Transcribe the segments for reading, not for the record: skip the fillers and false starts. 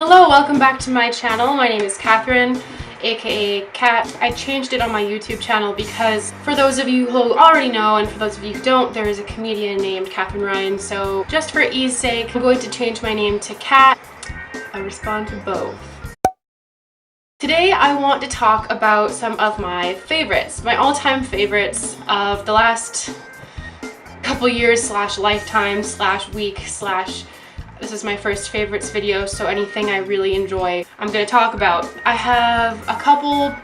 Hello, welcome back to my channel. My name is Catherine, aka Kat. I changed it on my YouTube channel because for those of you who already know and for those of you who don't, there is a comedian named Catherine Ryan. So just for ease sake, I'm going to change my name to Kat. I respond to both. Today I want to talk about some of my favorites, my all-time favorites of the last couple years slash lifetime slash week slash this is my first favorites video, so anything I really enjoy I'm going to talk about. I have a couple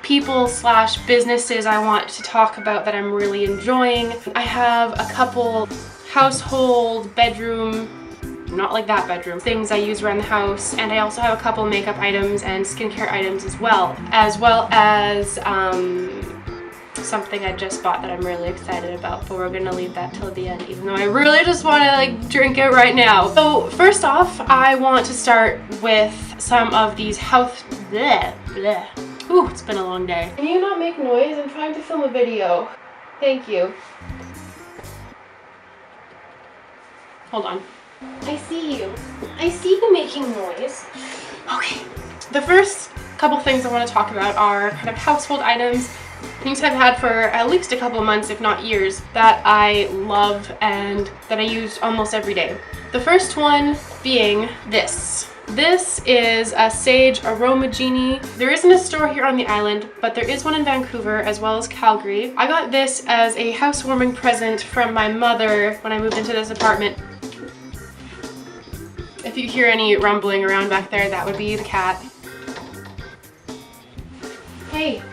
people slash businesses I want to talk about that I'm really enjoying. I have a couple household, bedroom, not like that bedroom, things I use around the house, and I also have a couple makeup items and skincare items as well as something I just bought that I'm really excited about, but we're gonna leave that till the end, even though I really just want to like drink it right now. So first off, I want to start with some of these house Ooh, it's been a long day. Can you not make noise? I'm trying to film a video. Thank you. Hold on. I see you. I see you making noise. Okay. The first couple things I want to talk about are kind of household items, things I've had for at least a couple months, if not years, that I love and that I use almost every day. The first one being this. This is a Saje AromaGeni. There isn't a store here on the island, but there is one in Vancouver as well as Calgary. I got this as a housewarming present from my mother when I moved into this apartment. If you hear any rumbling around back there, that would be the cat. Hey.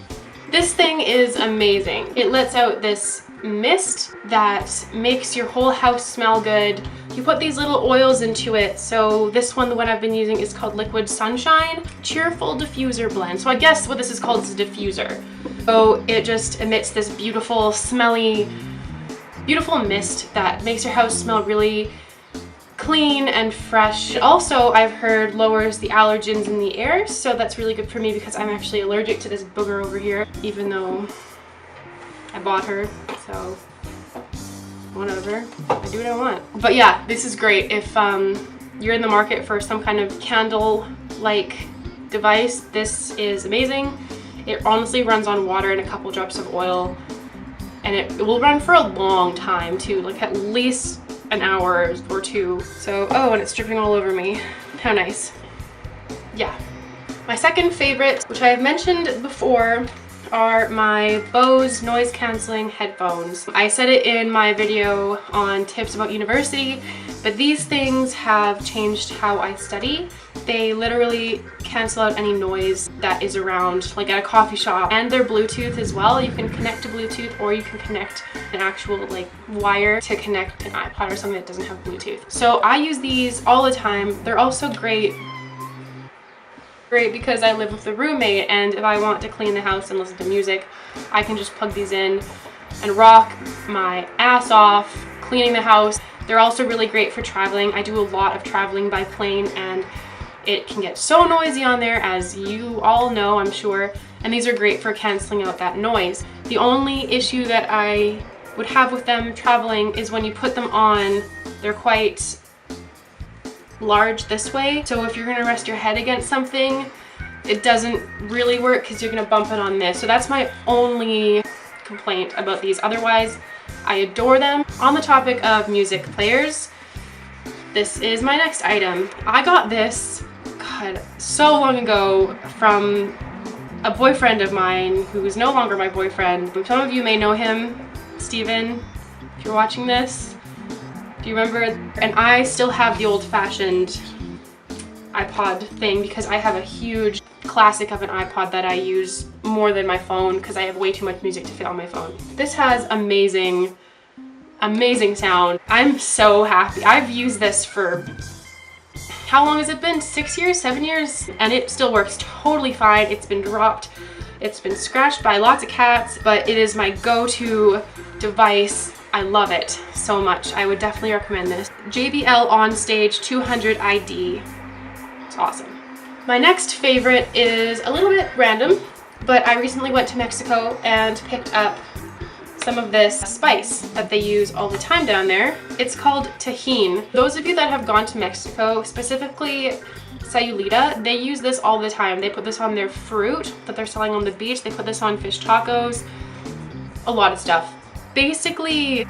This thing is amazing. It lets out this mist that makes your whole house smell good. You put these little oils into it. So this one, the one I've been using, is called Liquid Sunshine Cheerful Diffuser Blend. So I guess what this is called is a diffuser. So it just emits this beautiful, smelly, beautiful mist that makes your house smell really clean and fresh. Also, I've heard lowers the allergens in the air, so that's really good for me because I'm actually allergic to this booger over here, even though I bought her, so whatever. I do what I want. But yeah, this is great if you're in the market for some kind of candle-like device. This is amazing. It honestly runs on water and a couple drops of oil, and it will run for a long time too, like at least an hour or two. So, oh, and it's dripping all over me. How nice. Yeah. My second favorite, which I have mentioned before, are my Bose noise cancelling headphones. I said it in my video on tips about university, but these things have changed how I study. They literally cancel out any noise that is around, like at a coffee shop, and they're Bluetooth as well. You can connect to Bluetooth, or you can connect an actual like wire to connect an iPod or something that doesn't have Bluetooth. So I use these all the time. They're also great because I live with a roommate, and if I want to clean the house and listen to music, I can just plug these in and rock my ass off cleaning the house. They're also really great for traveling. I do a lot of traveling by plane, and it can get so noisy on there, as you all know, I'm sure, and these are great for canceling out that noise. The only issue that I would have with them traveling is when you put them on, they're quite large this way, so if you're going to rest your head against something, it doesn't really work because you're going to bump it on this. So that's my only complaint about these. Otherwise, I adore them. On the topic of music players, this is my next item. I got this, God, so long ago from a boyfriend of mine who is no longer my boyfriend. Some of you may know him, Steven, if you're watching this. Do you remember? And I still have the old-fashioned iPod thing because I have a huge classic of an iPod that I use more than my phone because I have way too much music to fit on my phone. This has amazing sound. I'm so happy. I've used this for, how long has it been? 6 years, 7 years? And it still works totally fine. It's been dropped. It's been scratched by lots of cats, but it is my go-to device. I love it so much. I would definitely recommend this. JBL On Stage 200 ID. It's awesome. My next favorite is a little bit random, but I recently went to Mexico and picked up some of this spice that they use all the time down there. It's called Tajin. Those of you that have gone to Mexico, specifically Sayulita. They use this all the time. They put this on their fruit that they're selling on the beach. They put this on fish tacos, a lot of stuff. Basically,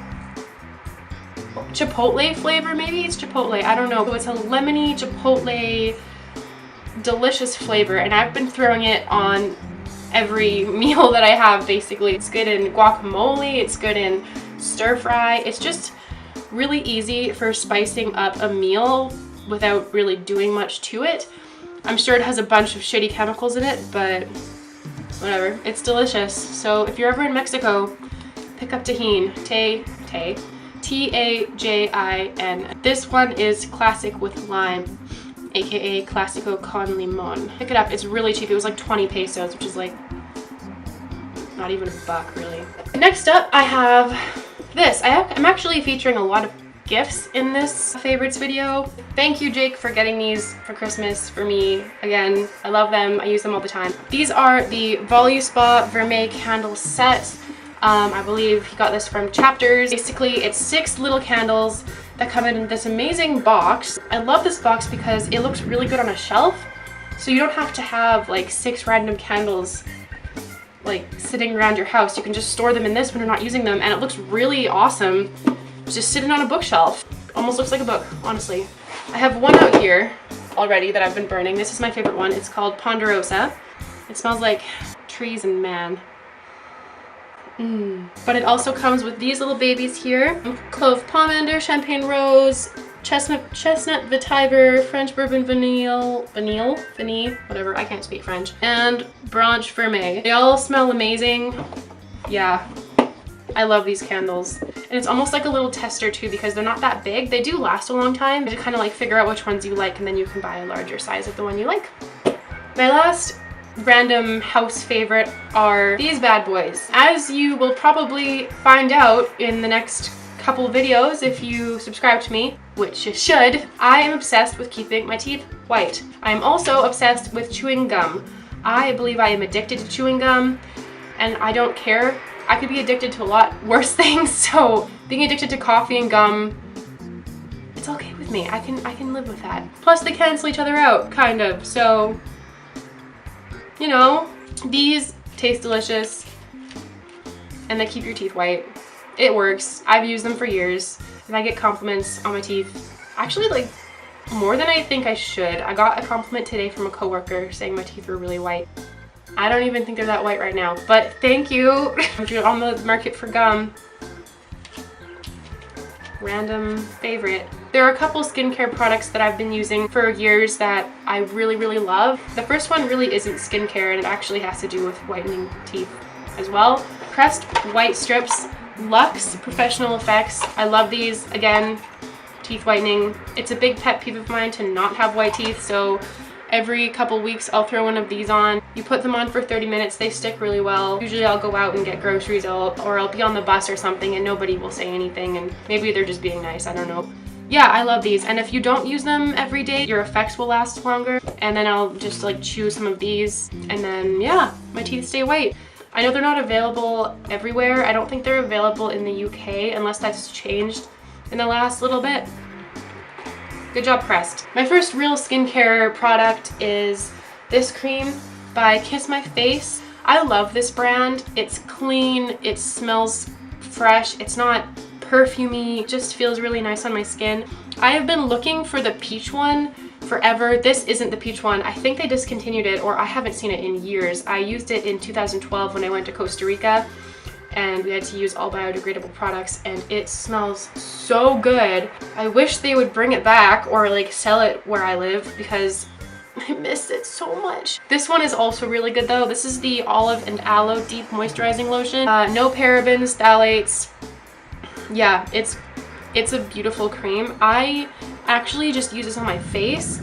chipotle flavor, maybe it's chipotle, I don't know. So it's a lemony chipotle delicious flavor, and I've been throwing it on every meal that I have basically. It's good in guacamole, it's good in stir fry. It's just really easy for spicing up a meal without really doing much to it. I'm sure it has a bunch of shitty chemicals in it, but whatever, it's delicious. So if you're ever in Mexico, pick up Tajin, T-A-J-I-N. This one is classic with lime, aka classico con limon. Pick it up, it's really cheap. It was like 20 pesos, which is like not even $1 really. Next up, I have this. I'm actually featuring a lot of gifts in this favorites video. Thank you, Jake, for getting these for Christmas for me. Again, I love them. I use them all the time. These are the Voluspa Vermeil candle set. I believe he got this from Chapters. Basically, it's 6 little candles that come in this amazing box. I love this box because it looks really good on a shelf. So you don't have to have like 6 random candles like sitting around your house. You can just store them in this when you're not using them, and it looks really awesome just sitting on a bookshelf. Almost looks like a book, honestly. I have one out here already that I've been burning. This is my favorite one. It's called Ponderosa. It smells like trees and man. But it also comes with these little babies here: clove pomander, champagne rose, chestnut vetiver, French bourbon vanille, whatever, I can't speak French, and branche vermeil. They all smell amazing. Yeah, I love these candles. And it's almost like a little tester too, because they're not that big. They do last a long time. You have to kind of like figure out which ones you like, and then you can buy a larger size of the one you like. My last random house favorite are these bad boys. As you will probably find out in the next couple videos if you subscribe to me, which you should, I am obsessed with keeping my teeth white. I am also obsessed with chewing gum. I believe I am addicted to chewing gum, and I don't care. I could be addicted to a lot worse things, so being addicted to coffee and gum, it's okay with me. I can live with that. Plus they cancel each other out, kind of, so you know, these taste delicious and they keep your teeth white. It works. I've used them for years, and I get compliments on my teeth. Actually, like, more than I think I should. I got a compliment today from a coworker saying my teeth were really white. I don't even think they're that white right now, but thank you. If you're on the market for gum, random favorite. There are a couple skincare products that I've been using for years that I really, really love. The first one really isn't skincare, and it actually has to do with whitening teeth as well. Crest White Strips, Luxe Professional Effects. I love these. Again, teeth whitening. It's a big pet peeve of mine to not have white teeth, so every couple weeks I'll throw one of these on. You put them on for 30 minutes, they stick really well. Usually I'll go out and get groceries, or I'll be on the bus or something and nobody will say anything, and maybe they're just being nice, I don't know. Yeah, I love these, and if you don't use them every day, your effects will last longer. And then I'll just like chew some of these, and then yeah, my teeth stay white. I know they're not available everywhere. I don't think they're available in the UK unless that's changed in the last little bit. Good job, Crest. My first real skincare product is this cream by Kiss My Face. I love this brand. It's clean, it smells fresh, it's not perfumey, it just feels really nice on my skin. I have been looking for the peach one forever. This isn't the peach one. I think they discontinued it, or I haven't seen it in years. I used it in 2012 when I went to Costa Rica, and we had to use all biodegradable products, and it smells so good. I wish they would bring it back or like sell it where I live, because I miss it so much. This one is also really good though. This is the Olive and Aloe Deep Moisturizing Lotion. No parabens, phthalates. Yeah, it's a beautiful cream. I actually just use this on my face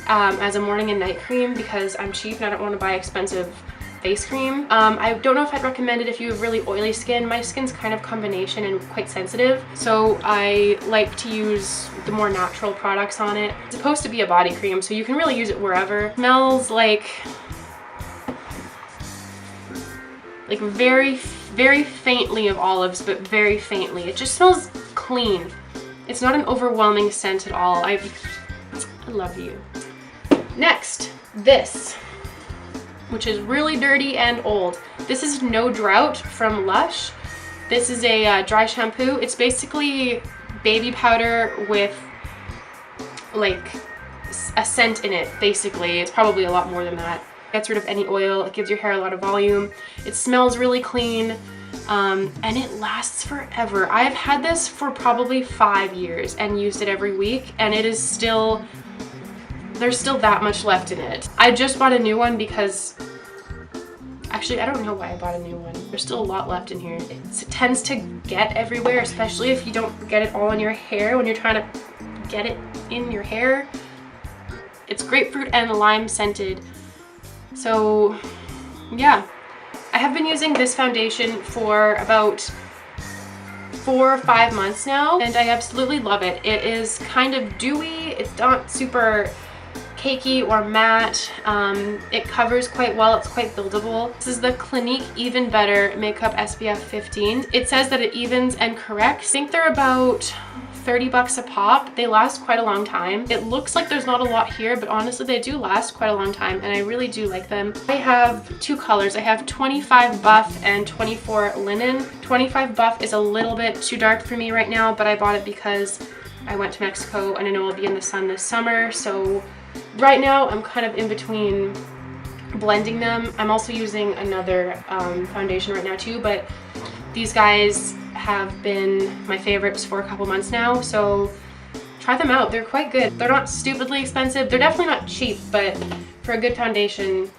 as a morning and night cream because I'm cheap and I don't want to buy expensive face cream. I don't know if I'd recommend it if you have really oily skin. My skin's kind of combination and quite sensitive, so I like to use the more natural products on it. It's supposed to be a body cream, so you can really use it wherever. It smells like very, very faintly of olives, but very faintly. It just smells clean. It's not an overwhelming scent at all. I love you. Next, this, which is really dirty and old. This is No Drought from Lush. This is a dry shampoo. It's basically baby powder with like a scent in it, basically. It's probably a lot more than that. It gets rid of any oil. It gives your hair a lot of volume. It smells really clean, and it lasts forever. I have had this for probably 5 years and used it every week, and it is still, there's still that much left in it. I just bought a new one because, actually, I don't know why I bought a new one. There's still a lot left in here. It tends to get everywhere, especially if you don't get it all in your hair when you're trying to get it in your hair. It's grapefruit and lime scented. So yeah, I have been using this foundation for about 4 or 5 months now, and I absolutely love it. It is kind of dewy. It's not super cakey or matte. It covers quite well. It's quite buildable. This is the Clinique Even Better Makeup SPF 15. It says that it evens and corrects. I think they're about 30 bucks a pop. They last quite a long time. It looks like there's not a lot here, but honestly they do last quite a long time, and I really do like them. I have 2 colors. I have 25 Buff and 24 Linen. 25 Buff is a little bit too dark for me right now, but I bought it because I went to Mexico and I know I'll be in the sun this summer, so right now I'm kind of in between blending them. I'm also using another foundation right now too, but these guys have been my favorites for a couple months now, so try them out. They're quite good. They're not stupidly expensive. They're definitely not cheap, but for a good foundation,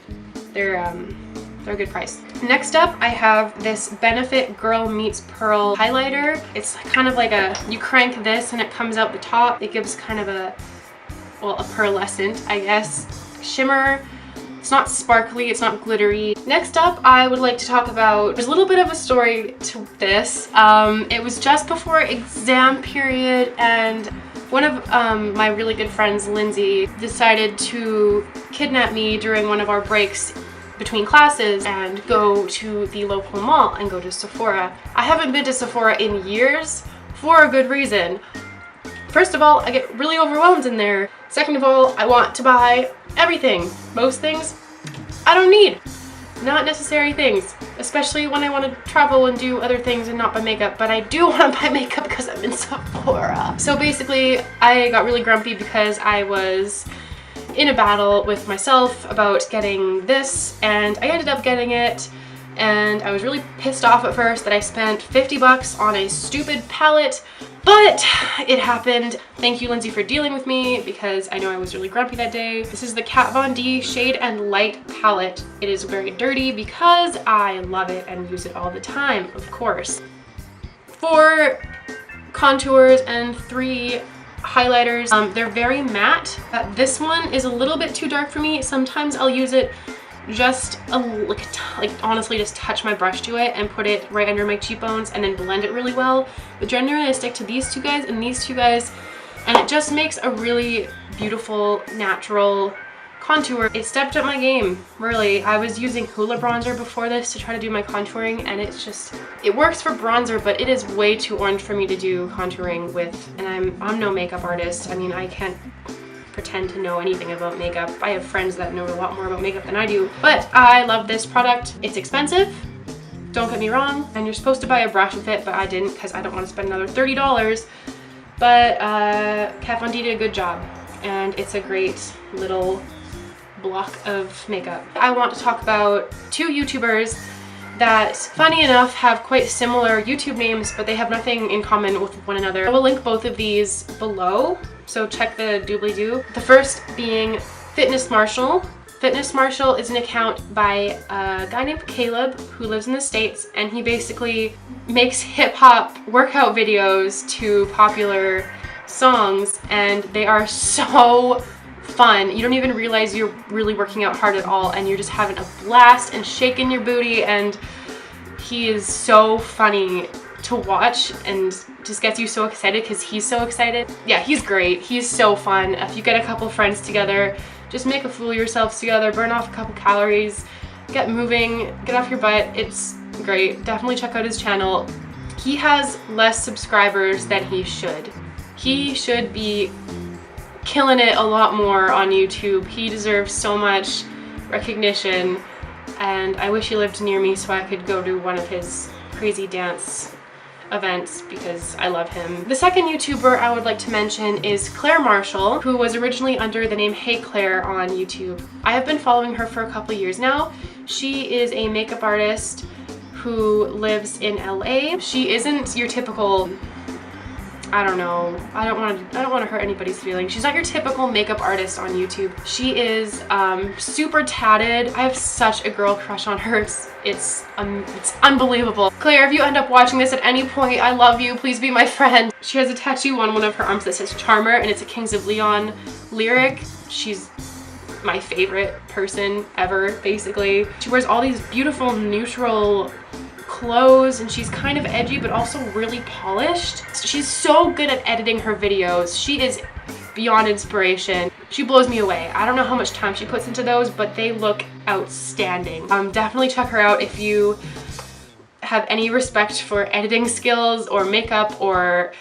they're a good price. Next up, I have this Benefit Girl Meets Pearl highlighter. It's kind of like you crank this and it comes out the top. It gives kind of a pearlescent, I guess, shimmer. It's not sparkly, it's not glittery. Next up, I would like to talk about, there's a little bit of a story to this. It was just before exam period, and one of my really good friends, Lindsay, decided to kidnap me during one of our breaks between classes and go to the local mall and go to Sephora. I haven't been to Sephora in years for a good reason. First of all, I get really overwhelmed in there. Second of all, I want to buy everything. Most things I don't need. Not necessary things, especially when I want to travel and do other things and not buy makeup, but I do want to buy makeup because I'm in Sephora. So basically, I got really grumpy because I was in a battle with myself about getting this, and I ended up getting it, and I was really pissed off at first that I spent 50 bucks on a stupid palette, but it happened. Thank you, Lindsay, for dealing with me because I know I was really grumpy that day. This is the Kat Von D Shade and Light palette. It is very dirty because I love it and use it all the time, of course. 4 contours and 3 highlighters. They're very matte. This one is a little bit too dark for me. Sometimes I'll use it just like honestly just touch my brush to it and put it right under my cheekbones and then blend it really well, but generally I stick to these 2 guys and these 2 guys, and it just makes a really beautiful natural contour. It stepped up my game, really. I was using Hoola bronzer before this to try to do my contouring, and it works for bronzer, but it is way too orange for me to do contouring with, and I'm no makeup artist. I mean, I can't pretend to know anything about makeup. I have friends that know a lot more about makeup than I do, but I love this product. It's expensive, don't get me wrong, and you're supposed to buy a brush with it, but I didn't because I don't want to spend another $30, but Kat Von D did a good job, and it's a great little block of makeup. I want to talk about 2 YouTubers that, funny enough, have quite similar YouTube names, but they have nothing in common with one another. I will link both of these below, so check the doobly-doo. The first being Fitness Marshall. Fitness Marshall is an account by a guy named Caleb who lives in the States, and he basically makes hip-hop workout videos to popular songs, and they are so fun. You don't even realize you're really working out hard at all, and you're just having a blast and shaking your booty, and he is so funny to watch and just gets you so excited because he's so excited. Yeah, he's great. He's so fun. If you get a couple friends together, just make a fool of yourselves together, burn off a couple calories, get moving, get off your butt. It's great. Definitely check out his channel. He has less subscribers than he should. He should be killing it a lot more on YouTube. He deserves so much recognition, and I wish he lived near me so I could go to one of his crazy dance events because I love him. The second YouTuber I would like to mention is Claire Marshall, who was originally under the name Hey Claire on YouTube. I have been following her for a couple years now. She is a makeup artist who lives in LA. She isn't your typical, I don't know, I don't want to hurt anybody's feelings. She's not your typical makeup artist on YouTube. She is super tatted. I have such a girl crush on her. It's unbelievable. Claire, if you end up watching this at any point, I love you. Please be my friend. She has a tattoo on one of her arms that says Charmer, and it's a Kings of Leon lyric. She's my favorite person ever, basically. She wears all these beautiful neutral clothes, and she's kind of edgy but also really polished. She's so good at editing her videos. She is beyond inspiration. She blows me away. I don't know how much time she puts into those, but they look outstanding. Definitely check her out if you have any respect for editing skills or makeup or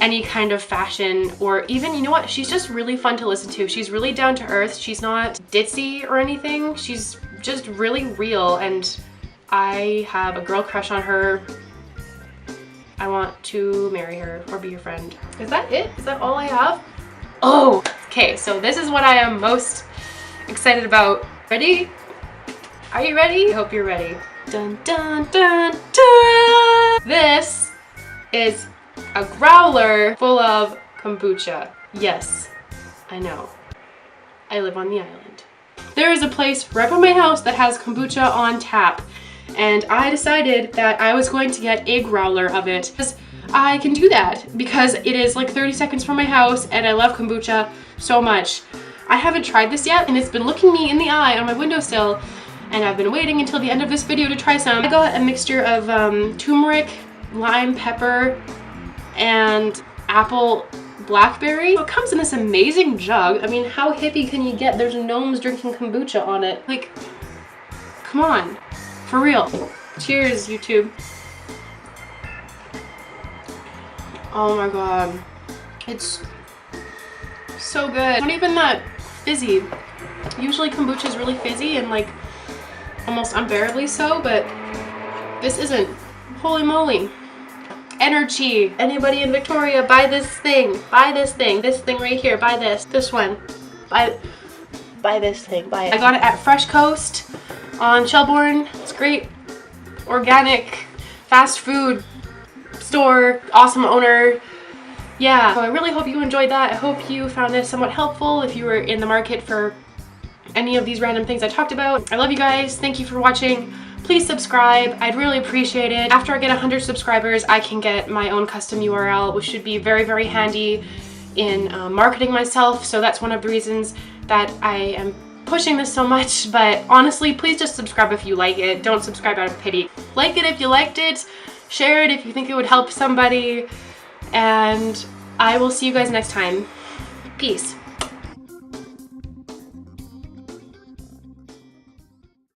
any kind of fashion, or even, you know what, she's just really fun to listen to. She's really down to earth. She's not ditzy or anything. She's just really real, and I have a girl crush on her. I want to marry her or be your friend. Is that it? Is that all I have? Oh, okay, so this is what I am most excited about. Ready? Are you ready? I hope you're ready. Dun dun dun dun! This is a growler full of kombucha. Yes, I know. I live on the island. There is a place right by my house that has kombucha on tap, and I decided that I was going to get a growler of it. I can do that because it is like 30 seconds from my house, and I love kombucha so much. I haven't tried this yet, and it's been looking me in the eye on my windowsill, and I've been waiting until the end of this video to try some. I got a mixture of turmeric, lime, pepper, and apple blackberry. So it comes in this amazing jug. I mean, how hippie can you get? There's gnomes drinking kombucha on it. Like, come on, for real. Cheers, YouTube. Oh my god, it's so good. Not even that fizzy. Usually kombucha is really fizzy and like almost unbearably so, but this isn't. Holy moly. Enerchi. Anybody in Victoria, buy this thing. Buy this thing. This thing right here. Buy this. This one. Buy this thing. Buy it. I got it at FreshCoast on Shelbourne. It's great. Organic, fast food store. Awesome owner. Yeah. So I really hope you enjoyed that. I hope you found this somewhat helpful if you were in the market for any of these random things I talked about. I love you guys. Thank you for watching. Please subscribe. I'd really appreciate it. After I get 100 subscribers, I can get my own custom URL, which should be very, very handy in marketing myself. So that's one of the reasons that I am pushing this so much. But honestly, please just subscribe if you like it. Don't subscribe out of pity. Like it if you liked it. Share it if you think it would help somebody. And I will see you guys next time. Peace.